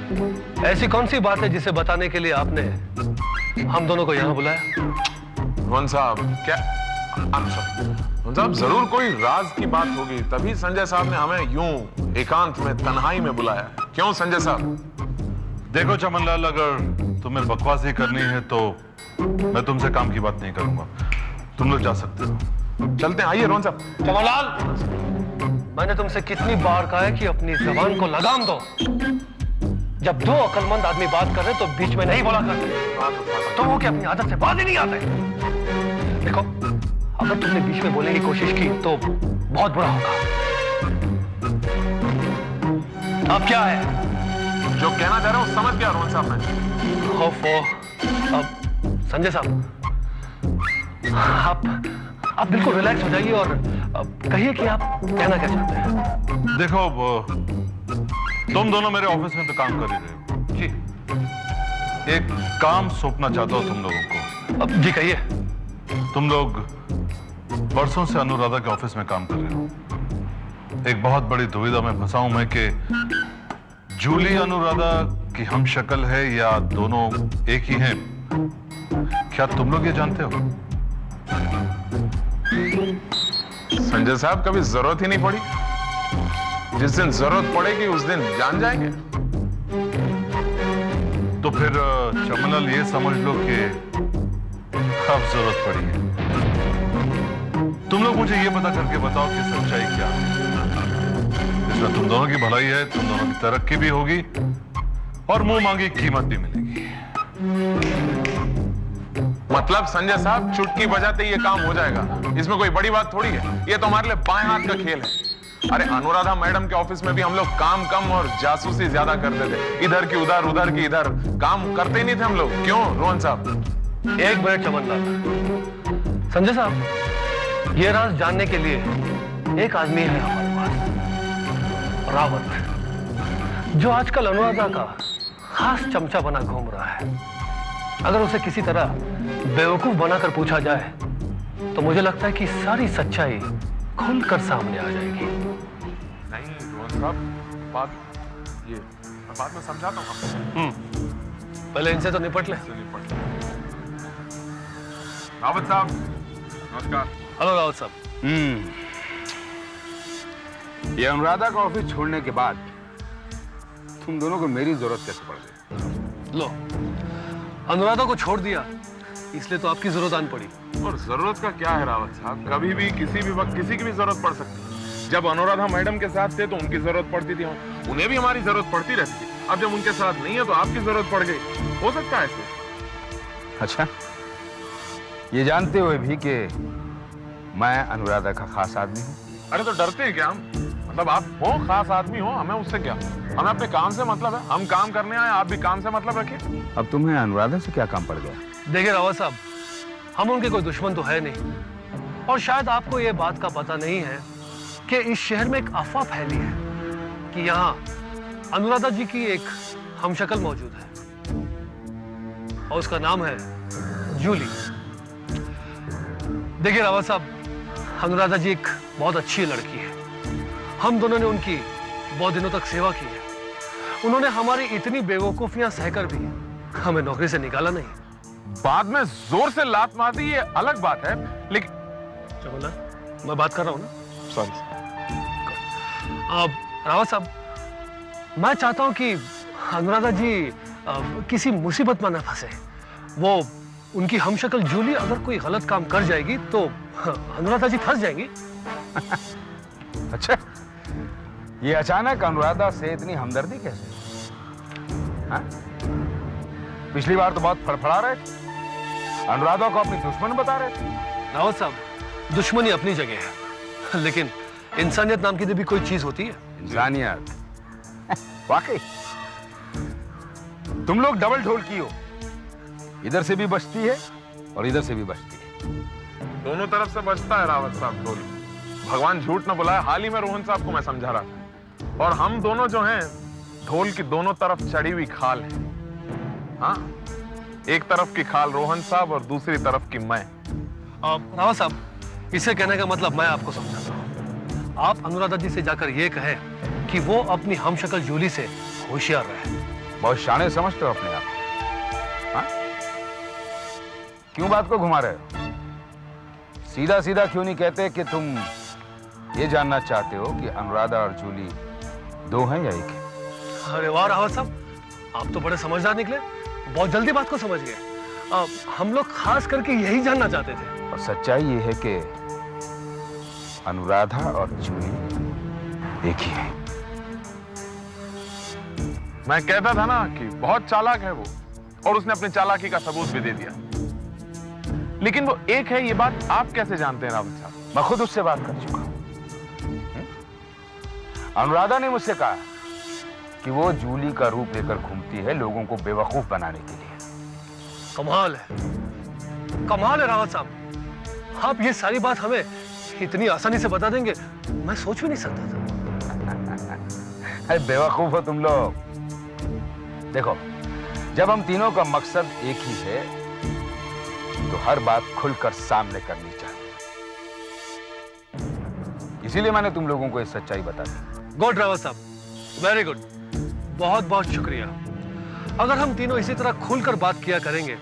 ऐसी कौन सी बात है जिसे बताने के लिए आपने हम दोनों को यहाँ बुलाया? रोहन साहब क्या रोहन साहब, जरूर कोई राज की बात होगी, तभी संजय साहब ने हमें यूं एकांत में तन्हाई में बुलाया। क्यों संजय साहब? देखो चमनलाल, अगर तुम्हें बकवासी करनी है तो मैं तुमसे काम की बात नहीं करूंगा। तुम लोग जा सकते हो। चलते हैं, आइए रोहन साहब। चमनलाल, मैंने तुमसे कितनी बार कहा है कि अपनी जबान को लगाम दो। जब दो अक्लमंद आदमी बात कर रहे तो बीच में नहीं बोला करते। तो वो क्या अपनी आदत से बात ही नहीं आते? देखो, अगर तुमने बीच में बोलने की कोशिश की तो बहुत बुरा होगा। अब क्या है? जो कहना चाह रहा हूं समझ गया रोहन साहब मैं। अब संजय साहब, आप बिल्कुल रिलैक्स हो जाइए और कहिए कि आप कहना क्या चाहते हैं। देखो, तुम दोनों मेरे ऑफिस में तो काम कर ही रहे हो जी। एक काम सौंपना चाहता हूं तुम लोगों को। अब जी कहिए। तुम लोग परसों से अनुराधा के ऑफिस में काम कर रहे हो। एक बहुत बड़ी दुविधा में फंसा हूं मैं कि जूली अनुराधा की हम शक्ल है या दोनों एक ही हैं। क्या तुम लोग ये जानते हो? संजय साहब, कभी जरूरत ही नहीं पड़ी। जिस दिन जरूरत पड़ेगी उस दिन जान जाएंगे। तो फिर चमनलाल, ये समझ लो कि अब जरूरत पड़ी है। तुम लोग मुझे ये पता करके बताओ कि सच्चाई क्या है। इसमें तुम दोनों की भलाई है, तुम दोनों की तरक्की भी होगी और मुंह मांगी कीमत भी मिलेगी। मतलब संजय साहब, चुटकी बजाते ही ये काम हो जाएगा, इसमें कोई बड़ी बात थोड़ी है। ये तो हमारे लिए बाएं हाथ का खेल है। अरे अनुराधा मैडम के ऑफिस में भी हम लोग काम कम और जासूसी ज्यादा करते थे। इधर की उधर, उधर की इधर, काम करते ही नहीं थे हम लोग। क्यों रोहन साहब? एक मिनट चमनलाल। संजय साहब, ये राज जानने के लिए एक आदमी है हमारे पास, रावत, जो आजकल अनुराधा का खास चमचा बना घूम रहा है। अगर उसे किसी तरह बेवकूफ बनाकर पूछा जाए तो मुझे लगता है कि सारी सच्चाई खुलकर सामने आ जाएगी। नहीं रोहन साहब, बाद में समझाता हूँ। पहले इनसे तो निपट ले। रावत साहब नमस्कार। हेलो रावत साहब। ये अनुराधा का ऑफिस छोड़ने के बाद तुम दोनों को मेरी जरूरत कैसे पड़ गई? लो, अनुराधा को छोड़ दिया इसलिए तो आपकी जरूरत आन पड़ी। और जरूरत का क्या है रावत साहब, कभी भी किसी भी वक्त किसी की भी जरूरत पड़ सकती है। जब अनुराधा मैडम के साथ थे तो उनकी जरूरत पड़ती थी, उन्हें भी हमारी जरूरत पड़ती रहती थी। अब जब उनके साथ नहीं है तो आपकी जरूरत पड़ गई। हो सकता है ऐसे। अच्छा, ये जानते हुए भी कि मैं अनुराधा का खास आदमी हूँ? अरे तो डरते हैं क्या हम? मतलब आप हो खास आदमी हो, हमें उससे क्या? हमें अपने काम से मतलब है, हम काम करने आए, आप भी काम से मतलब रखिए। अब तुम्हें अनुराधा से क्या काम पड़ गया? देखिए रावत साहब, हम उनके कोई दुश्मन तो है नहीं, और शायद आपको ये बात का पता नहीं है कि इस शहर में एक अफवाह फैली है कि यहाँ अनुराधा जी की एक हमशक्ल मौजूद है और उसका नाम है जूली। देखिए रावत साहब, अनुराधा जी एक बहुत अच्छी लड़की है। हम दोनों ने उनकी बहुत दिनों तक सेवा की है। उन्होंने हमारी इतनी बेवकूफियां सहकर भी हमें नौकरी से निकाला नहीं। बाद में जोर से लात मार दी, ये अलग बात है, लेकिन चमला, मैं बात कर रहा हूं ना। सॉरी रावत साहब, मैं चाहता हूं कि अनुराधा जी किसी मुसीबत में न फंसे। वो उनकी हमशक्ल जूली अगर कोई गलत काम कर जाएगी तो अनुराधा जी फंस जाएंगी। अच्छा, ये अचानक अनुराधा से इतनी हमदर्दी कैसे? हाँ? पिछली बार तो बहुत फड़फड़ा रहे थे, अनुराधा को अपनी दुश्मन बता रहे थे। रावत साहब, दुश्मनी अपनी जगह है, लेकिन इंसानियत नाम की भी कोई चीज होती है। इंसानियत? वाकई तुम लोग डबल ढोलकी हो, इधर से भी बजती है और इधर से भी बजती है। दोनों तरफ से बचता है रावत साहब ढोल। भगवान झूठ न बुलाए, हाल ही में रोहन साहब को मैं समझा रहा था। और हम दोनों जो हैं, ढोल की दोनों तरफ चढ़ी हुई खाल है। हाँ, एक तरफ की खाल रोहन साहब और दूसरी तरफ की मैं। रावत साहब, इसे कहने का मतलब मैं आपको समझाता हूँ। आप अनुराधा जी से जाकर ये कहें कि वो अपनी हमशक्ल जूली से होशियार रहे। बहुत शाने समझते हो अपने आप। हाँ? क्यों बात को घुमा रहे हो? सीधा सीधा क्यों नहीं कहते कि तुम ये जानना चाहते हो कि अनुराधा और जूली दो हैं या एक है? अरे वाह रावत साहब, आप तो बड़े समझदार निकले, बहुत जल्दी बात को समझ गए। हम लोग खास करके यही जानना चाहते थे। और सच्चाई ये है कि अनुराधा और जूली एक ही है। मैं कहता था ना कि बहुत चालाक है वो, और उसने अपनी चालाकी का सबूत भी दे दिया। लेकिन वो एक है, ये बात आप कैसे जानते हैं रावत साहब? मैं खुद उससे बात कर चुका हूं। अनुराधा ने मुझसे कहा कि वो जूली का रूप लेकर घूमती है लोगों को बेवकूफ बनाने के लिए। कमाल है रावत साहब, आप ये सारी बात हमें इतनी आसानी से बता देंगे, मैं सोच भी नहीं सकता था। अरे बेवकूफ हो तुम लोग। देखो, जब हम तीनों का मकसद एक ही है तो हर बात खुलकर सामने करनी चाहिए। इसीलिए मैंने तुम लोगों को ये सच्चाई बता दी। गुड रावत साहब, वेरी गुड, बहुत बहुत शुक्रिया। अगर हम तीनों इसी तरह खुलकर बात किया करेंगे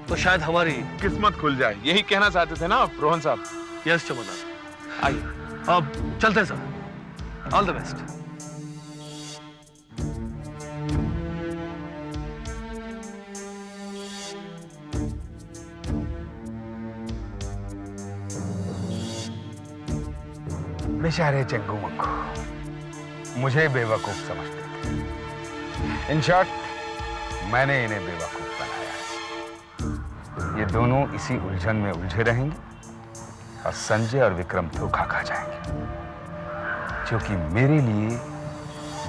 तो शायद हमारी किस्मत खुल जाए, यही कहना चाहते थे ना आप रोहन साहब? यस चमनलाल, आइए अब चलते हैं सर, ऑल द बेस्ट। बेचारे जग्गू मक्खू मुझे बेवकूफ समझते थे। इन शॉर्ट, मैंने इन्हें बेवकूफ बनाया। ये दोनों इसी उलझन में उलझे रहेंगे और संजय और विक्रम धोखा खा जाएंगे, जो कि मेरे लिए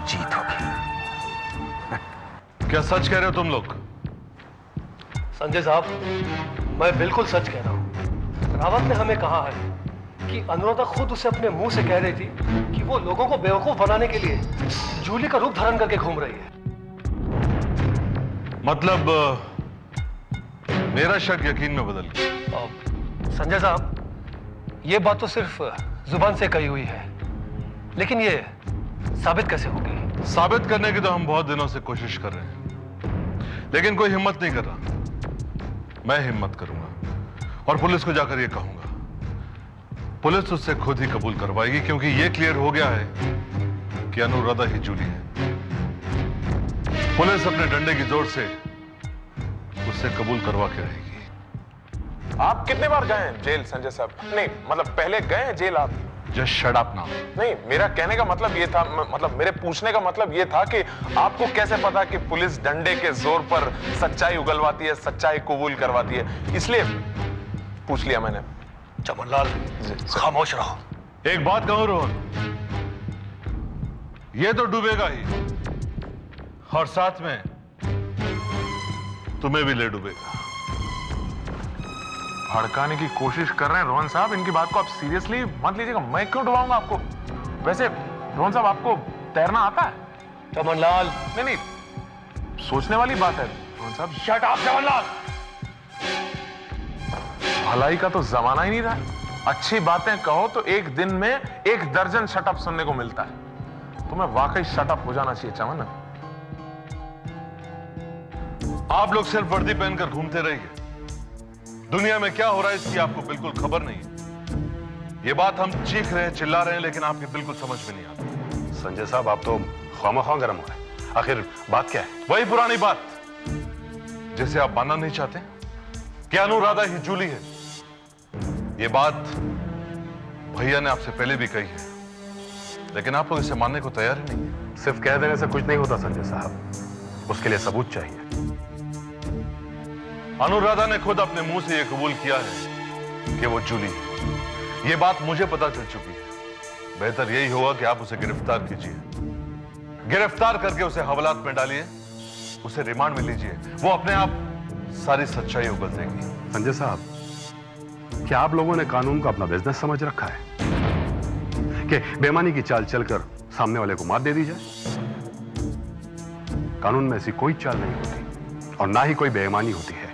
जीत होगी। क्या सच कह रहे हो तुम लोग? संजय साहब, मैं बिल्कुल सच कह रहा हूं। रावत ने हमें कहा है कि अनुराधा खुद उसे अपने मुंह से कह रही थी कि वो लोगों को बेवकूफ बनाने के लिए जूली का रूप धारण करके घूम रही है। मतलब मेरा शक यकीन में बदल गया। संजय साहब, ये बात तो सिर्फ जुबान से कही हुई है, लेकिन ये साबित कैसे होगी? साबित करने की तो हम बहुत दिनों से कोशिश कर रहे हैं, लेकिन कोई हिम्मत नहीं कर रहा। मैं हिम्मत करूंगा और पुलिस को जाकर ये कहूंगा। पुलिस उससे खुद ही कबूल करवाएगी, क्योंकि ये क्लियर हो गया है कि अनुराधा ही जूली है। पुलिस अपने डंडे की जोर से उससे कबूल करवा के रहेगी। आप कितने बार गए हैं जेल संजय साहब? नहीं मतलब पहले गए हैं जेल आप? Just shut up now. नहीं, मेरा कहने का मतलब ये था, मतलब मेरे पूछने का मतलब ये था कि आपको कैसे पता कि पुलिस डंडे के जोर पर सच्चाई उगलवाती है, सच्चाई कबूल करवाती है, इसलिए पूछ लिया मैंने। चमनलाल, खामोश रहो। एक बात कहूं रोहन, ये तो डूबेगा ही और साथ में तुम्हें भी ले डूबेगा। भड़काने की कोशिश कर रहे हैं रोहन साहब, इनकी बात को आप सीरियसली मत लीजिएगा। मैं क्यों डुबाऊंगा आपको? वैसे रोहन साहब, आपको तैरना आता है? चमनलाल, नहीं, सोचने वाली बात है रोहन साहब। Shut up Chamanlal. भलाई का तो जमाना ही नहीं रहा। अच्छी बातें कहो तो एक दिन में 1 दर्जन शटअप सुनने को मिलता है। तुम्हें वाकई शटअप हो जाना चाहिए चमन। आप लोग सिर्फ वर्दी पहनकर घूमते रहिए। दुनिया में क्या हो रहा है इसकी आपको बिल्कुल खबर नहीं है। ये बात हम चीख रहे हैं, चिल्ला रहे हैं, लेकिन आपकी बिल्कुल समझ में नहीं आती। संजय साहब, आप तो खामखा गरम हो रहे हैं। आखिर बात क्या है? वही पुरानी बात जिसे आप मानना नहीं चाहते कि अनुराधा ही जूली है। ये बात भैया ने आपसे पहले भी कही है, लेकिन आप लोग इसे मानने को तैयार ही नहीं है। सिर्फ कह देने से कुछ नहीं होता संजय साहब, उसके लिए सबूत चाहिए। अनुराधा ने खुद अपने मुंह से यह कबूल किया है कि वो जूली है। यह बात मुझे पता चल चुकी है। बेहतर यही होगा कि आप उसे गिरफ्तार कीजिए। गिरफ्तार करके उसे हवालात में डालिए, उसे रिमांड में लीजिए। वो अपने आप सारी सच्चाई उगल देगी। संजय साहब, क्या आप लोगों ने कानून को अपना बिजनेस समझ रखा है कि बेईमानी की चाल चलकर सामने वाले को मात दे दी जाए? कानून में ऐसी कोई चाल नहीं होती और ना ही कोई बेईमानी होती है।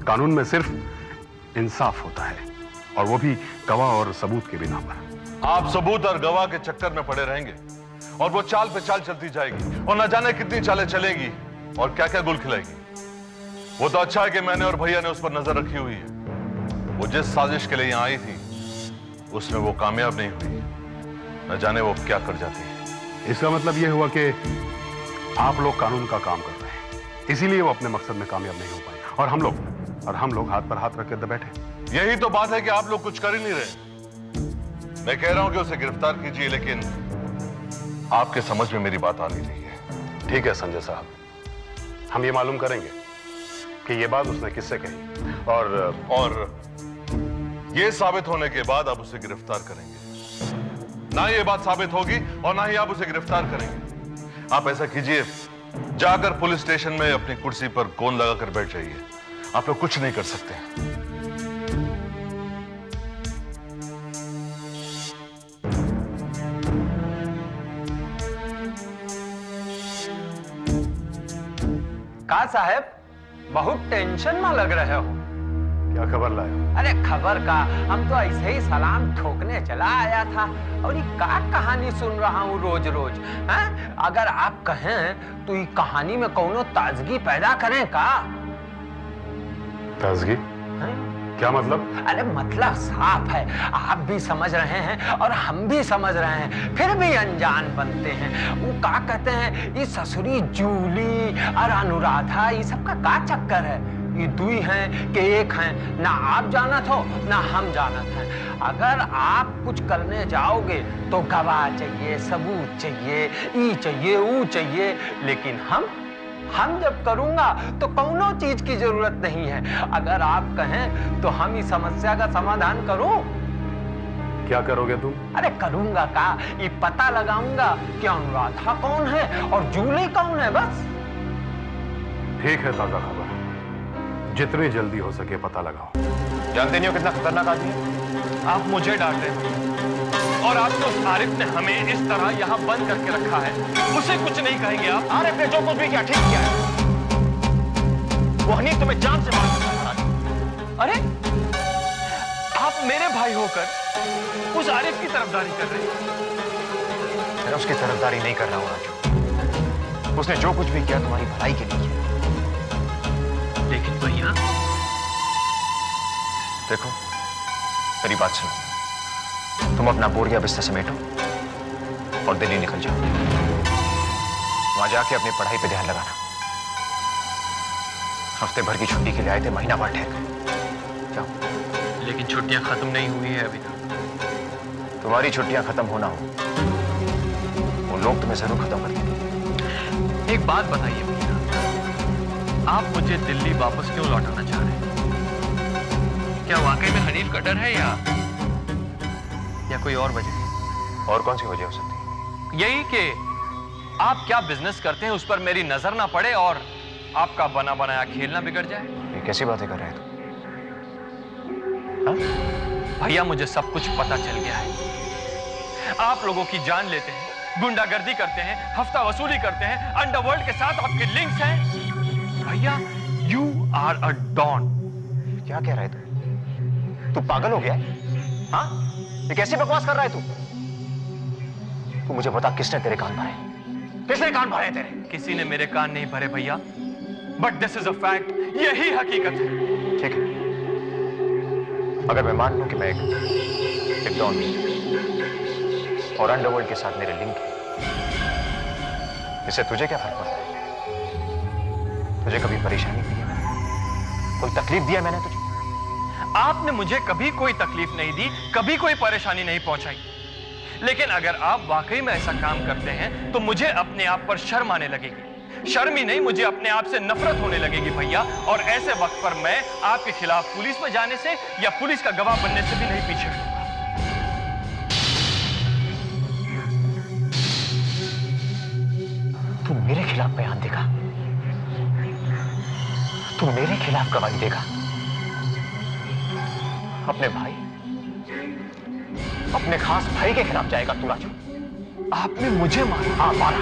कानून में सिर्फ इंसाफ होता है, और वो भी गवाह और सबूत के बिना पर। आप सबूत और गवाह के चक्कर में पड़े रहेंगे और वो चाल पे चाल चलती जाएगी और न जाने कितनी चालें चलेगी, और क्या क्या गुल खिलाएगी। वो तो अच्छा है कि मैंने और भैया ने उस पर नजर रखी हुई है। वो जिस साजिश के लिए यहां आई थी उसमें वो कामयाब नहीं हुई। न जाने वो क्या कर जाती है। इसका मतलब यह हुआ कि आप लोग कानून का काम कर रहे हैं, इसीलिए वो अपने मकसद में कामयाब नहीं हो पाए, और हम लोग हाथ पर हाथ रख के बैठे। यही तो बात है कि आप लोग कुछ कर ही नहीं रहे। मैं कह रहा हूं कि उसे गिरफ्तार कीजिए, लेकिन आपके समझ में मेरी बात आ नहीं रही है। ठीक है संजय साहब, हम ये मालूम करेंगे कि ये बात उसने किससे कही, और ये साबित होने के बाद आप उसे गिरफ्तार करेंगे। ना ये बात साबित होगी और ना ही आप उसे गिरफ्तार करेंगे। आप ऐसा कीजिए, जाकर पुलिस स्टेशन में अपनी कुर्सी पर गोंद लगाकर बैठ जाइए। आप लोग कुछ नहीं कर सकते। का साहब बहुत टेंशन में लग रहे हो। क्या खबर लाए? अरे खबर का, हम तो ऐसे ही सलाम ठोकने चला आया था और ये का कहानी सुन रहा हूँ रोज रोज। हैं? अगर आप कहें तो ये कहानी में कोनो ताजगी पैदा करें का? ताजगी? क्या मतलब? अरे मतलब साफ है, आप भी समझ रहे हैं और हम भी समझ रहे हैं, फिर भी अनजान बनते हैं। वो का कहते हैं, ये ससुरी जूली और अनुराधा, ये सब का चक्कर है? ये दुई हैं कि एक हैं, ना आप जानत हो ना हम जानत हैं। अगर आप कुछ करने जाओगे तो गवाह चाहिए, सबूत चाहिए, ई चाहिए, ऊ चाहिए, लेकिन हम जब करूंगा तो कौनो चीज की जरूरत नहीं है। अगर आप कहें तो हम इस समस्या का समाधान करूं। क्या करोगे तुम? अरे करूंगा का, ये पता लगाऊंगा कि अनुराधा कौन है और जूली कौन है, बस। ठीक है, ताजा खबर, जितनी जल्दी हो सके पता लगाओ। जानते नहीं हो कितना खतरनाक आदमी है? आप मुझे डांट रहे हैं और आपने उस आरिफ ने हमें इस तरह यहाँ बंद करके रखा है, उसे कुछ नहीं कहेंगे आप? आरिफ ने जो कुछ भी किया ठीक किया है। वो हनीफ तुम्हें जान से मार सकता है। अरे आप मेरे भाई होकर उस आरिफ की तरफदारी कर रहे हैं। मैं उसकी तरफदारी नहीं कर रहा हूं राजू। उसने जो कुछ भी किया तुम्हारी भलाई के लिए किया। लेकिन भैया देखो, मेरी बात सुनो। तुम अपना बोरिया बिस्तर समेटो और दिल्ली निकल जाओ। वहां जाके अपनी पढ़ाई पे ध्यान लगाना। हफ्ते भर की छुट्टी के लिए आए थे, महीना भर ठहर गए। जाओ। लेकिन छुट्टियां खत्म नहीं हुई है अभी तक। तुम्हारी छुट्टियां खत्म होना हो, वो लोग तुम्हें जरूर खत्म कर देंगे। एक बात बताइए भैया, आप मुझे दिल्ली वापस क्यों लौटाना चाह रहे हैं? क्या वाकई में हनीफ का डर है या कोई और वजह? और कौन सी वजह हो सकती है? यही कि आप क्या बिजनेस करते हैं उस पर मेरी नजर ना पड़े और आपका बना बनाया खेलना बिगड़ जाए। ये कैसी बातें कर रहे हैं तुम? भैया मुझे सब कुछ पता चल गया है। आप लोगों की जान लेते हैं, गुंडागर्दी करते हैं, हफ्ता वसूली करते हैं, अंडरवर्ल्ड के साथ आपके लिंक्स हैं। भैया यू आर अ डॉन। क्या कह रहा है तू पागल हो गया है? हाँ, ये कैसी बकवास कर रहा है तू मुझे बता, किसने तेरे कान भरे? किसने कान भरे तेरे? किसी ने मेरे कान नहीं भरे भैया, but this is a fact. यही हकीकत है। ठीक है, अगर मैं मान लूं कि मैं एक डॉन हूं और अंडरवर्ल्ड के साथ मेरे लिंक है, इससे तुझे क्या फर्क पड़ता है? तुझे कभी परेशानी दी है मैंने? कोई तकलीफ दिया मैंने तुझे? आपने मुझे कभी कोई तकलीफ नहीं दी, कभी कोई परेशानी नहीं पहुंचाई। लेकिन अगर आप वाकई में ऐसा काम करते हैं तो मुझे अपने आप पर शर्म आने लगेगी। शर्म ही नहीं, मुझे अपने आप से नफरत होने लगेगी भैया। और ऐसे वक्त पर मैं आपके खिलाफ पुलिस में जाने से या पुलिस का गवाह बनने से भी नहीं पीछे हटूंगा। तू मेरे खिलाफ बयान देगा? तू मेरे खिलाफ गवाही देगा? अपने भाई, अपने खास भाई के खिलाफ जाएगा तू राजू? आपने मुझे मारा? हाँ, मारा।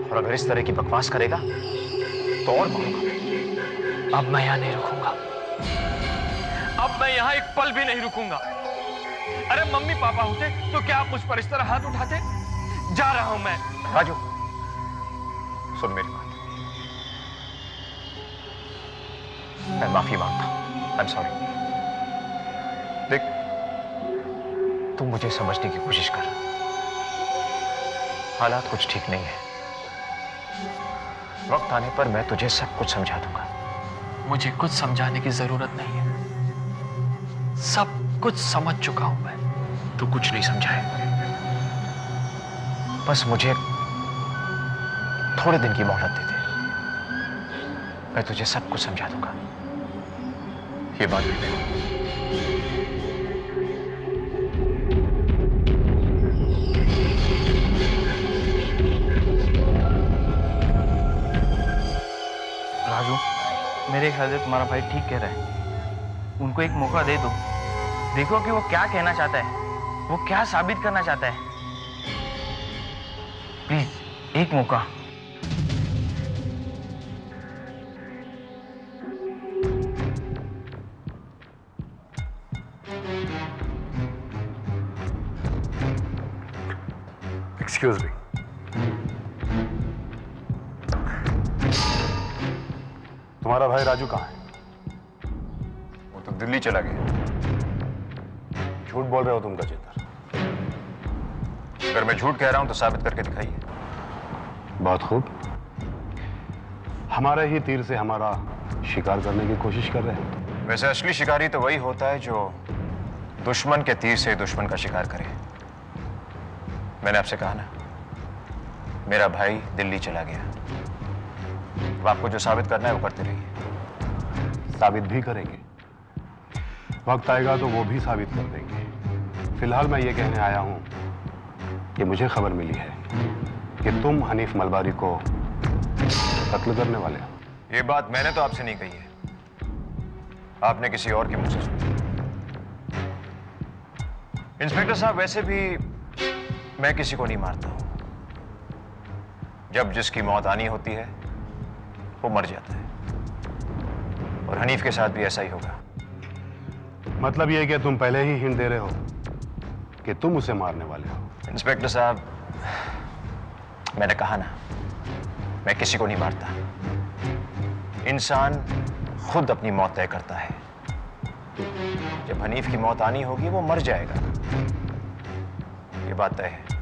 और अगर इस तरह की बकवास करेगा तो और मारूंगा। अब मैं यहां नहीं रुकूंगा। अब मैं यहां एक पल भी नहीं रुकूंगा। अरे मम्मी पापा होते तो क्या आप मुझ पर इस तरह हाथ उठाते? जा रहा हूं मैं। राजू सुन मेरी बात, मैं माफी मांगता हूं। I am sorry. देख, तुम मुझे समझने की कोशिश कर। हालात कुछ ठीक नहीं है। वक्त आने पर मैं तुझे सब कुछ समझा दूंगा। मुझे कुछ समझाने की जरूरत नहीं है, सब कुछ समझ चुका हूं मैं। तू कुछ नहीं समझाए, बस मुझे थोड़े दिन की मोहलत दे दे, मैं तुझे सब कुछ समझा दूंगा। ये बात भी ले। राजू, मेरे ख्याल से तुम्हारा भाई ठीक कह रहा है। उनको एक मौका दे दो, देखो कि वो क्या कहना चाहता है, वो क्या साबित करना चाहता है। प्लीज एक मौका। Excuse me. तुम्हारा भाई राजू कहाँ है? वो तो दिल्ली चला गया। झूठ बोल रहे हो तुम गजेंद्र। अगर मैं झूठ कह रहा हूं तो साबित करके दिखाइए। बहुत खूब। हमारे ही तीर से हमारा शिकार करने की कोशिश कर रहे हैं। वैसे असली शिकारी तो वही होता है जो दुश्मन के तीर से दुश्मन का शिकार करे। मैंने आपसे कहा ना, मेरा भाई दिल्ली चला गया। अब आपको जो साबित करना है वो करते रहिए। साबित भी करेंगे, वक्त आएगा तो वो भी साबित कर देंगे। फिलहाल मैं ये कहने आया हूं कि मुझे खबर मिली है कि तुम हनीफ मलबारी को कत्ल करने वाले हो। ये बात मैंने तो आपसे नहीं कही है, आपने किसी और के मुंह से सुनी। इंस्पेक्टर साहब, वैसे भी मैं किसी को नहीं मारता हूं। जब जिसकी मौत आनी होती है वो मर जाता है, और हनीफ के साथ भी ऐसा ही होगा। मतलब ये कि तुम पहले ही हिंट दे रहे हो कि तुम उसे मारने वाले हो। इंस्पेक्टर साहब, मैंने कहा ना, मैं किसी को नहीं मारता। इंसान खुद अपनी मौत तय करता है। जब हनीफ की मौत आनी होगी वो मर जाएगा, ये बात तय है।